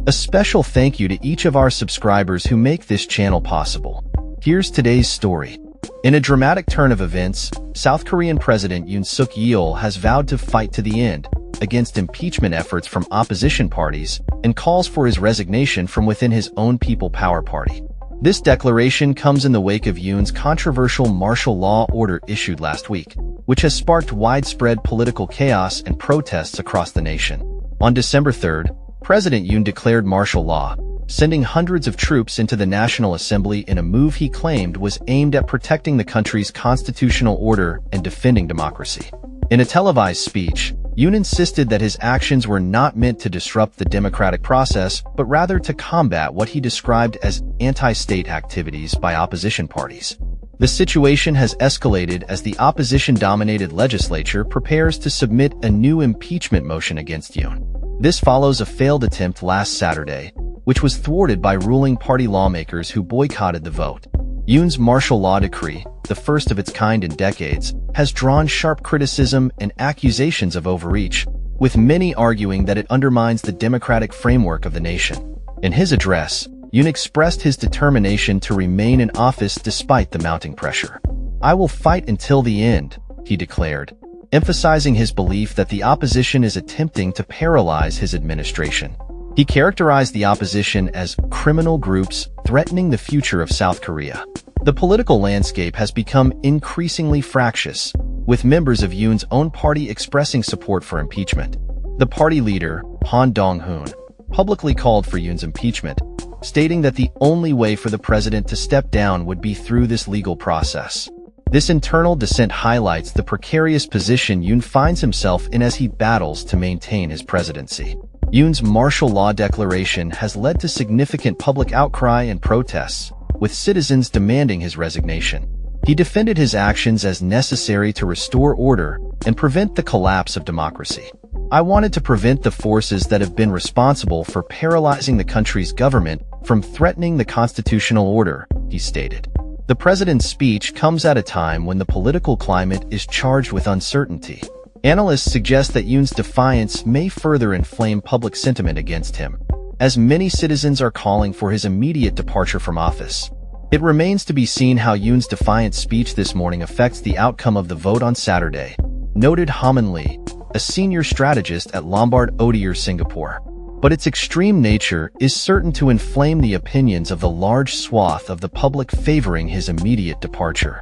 A special thank you to each of our subscribers who make this channel possible. Here's today's story. In a dramatic turn of events, South Korean President Yoon Suk Yeol has vowed to fight to the end against impeachment efforts from opposition parties and calls for his resignation from within his own People Power Party. This declaration comes in the wake of Yoon's controversial martial law order issued last week, which has sparked widespread political chaos and protests across the nation. On December 3rd, President Yoon declared martial law, sending hundreds of troops into the National Assembly in a move he claimed was aimed at protecting the country's constitutional order and defending democracy. In a televised speech, Yoon insisted that his actions were not meant to disrupt the democratic process, but rather to combat what he described as anti-state activities by opposition parties. The situation has escalated as the opposition-dominated legislature prepares to submit a new impeachment motion against Yoon. This follows a failed attempt last Saturday, which was thwarted by ruling party lawmakers who boycotted the vote. Yoon's martial law decree, the first of its kind in decades, has drawn sharp criticism and accusations of overreach, with many arguing that it undermines the democratic framework of the nation. In his address, Yoon expressed his determination to remain in office despite the mounting pressure. "I will fight until the end," he declared, emphasizing his belief that the opposition is attempting to paralyze his administration. He characterized the opposition as criminal groups threatening the future of South Korea. The political landscape has become increasingly fractious, with members of Yoon's own party expressing support for impeachment. The party leader, Han Dong-hoon, publicly called for Yoon's impeachment, stating that the only way for the president to step down would be through this legal process. This internal dissent highlights the precarious position Yoon finds himself in as he battles to maintain his presidency. Yoon's martial law declaration has led to significant public outcry and protests, with citizens demanding his resignation. He defended his actions as necessary to restore order and prevent the collapse of democracy. "I wanted to prevent the forces that have been responsible for paralyzing the country's government from threatening the constitutional order," he stated. The president's speech comes at a time when the political climate is charged with uncertainty. Analysts suggest that Yoon's defiance may further inflame public sentiment against him, as many citizens are calling for his immediate departure from office. It remains to be seen how Yoon's defiant speech this morning affects the outcome of the vote on Saturday, noted Haman Lee, a senior strategist at Lombard Odier Singapore. But its extreme nature is certain to inflame the opinions of the large swath of the public favoring his immediate departure.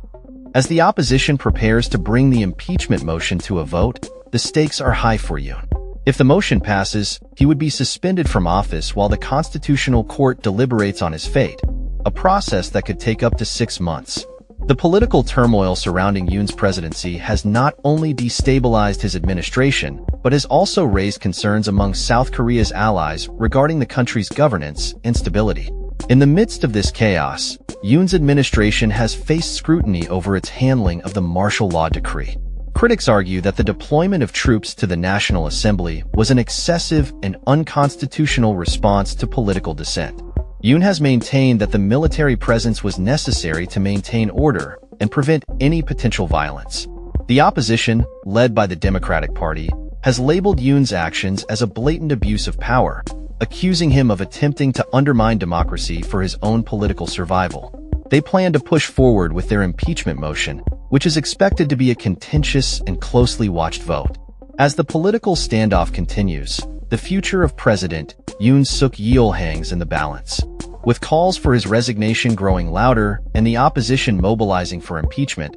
As the opposition prepares to bring the impeachment motion to a vote, the stakes are high for Yoon. If the motion passes, he would be suspended from office while the Constitutional Court deliberates on his fate, a process that could take up to 6 months. The political turmoil surrounding Yoon's presidency has not only destabilized his administration, but has also raised concerns among South Korea's allies regarding the country's governance and stability. In the midst of this chaos, Yoon's administration has faced scrutiny over its handling of the martial law decree. Critics argue that the deployment of troops to the National Assembly was an excessive and unconstitutional response to political dissent. Yoon has maintained that the military presence was necessary to maintain order and prevent any potential violence. The opposition, led by the Democratic Party, has labeled Yoon's actions as a blatant abuse of power, accusing him of attempting to undermine democracy for his own political survival. They plan to push forward with their impeachment motion, which is expected to be a contentious and closely watched vote. As the political standoff continues, the future of President Yoon Suk Yeol hangs in the balance. With calls for his resignation growing louder and the opposition mobilizing for impeachment,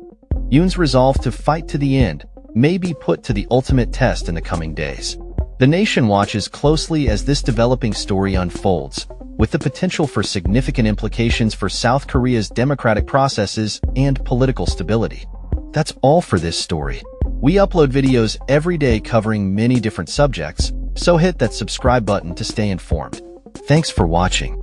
Yoon's resolve to fight to the end may be put to the ultimate test in the coming days. The nation watches closely as this developing story unfolds, with the potential for significant implications for South Korea's democratic processes and political stability. That's all for this story. We upload videos every day covering many different subjects, so hit that subscribe button to stay informed. Thanks for watching.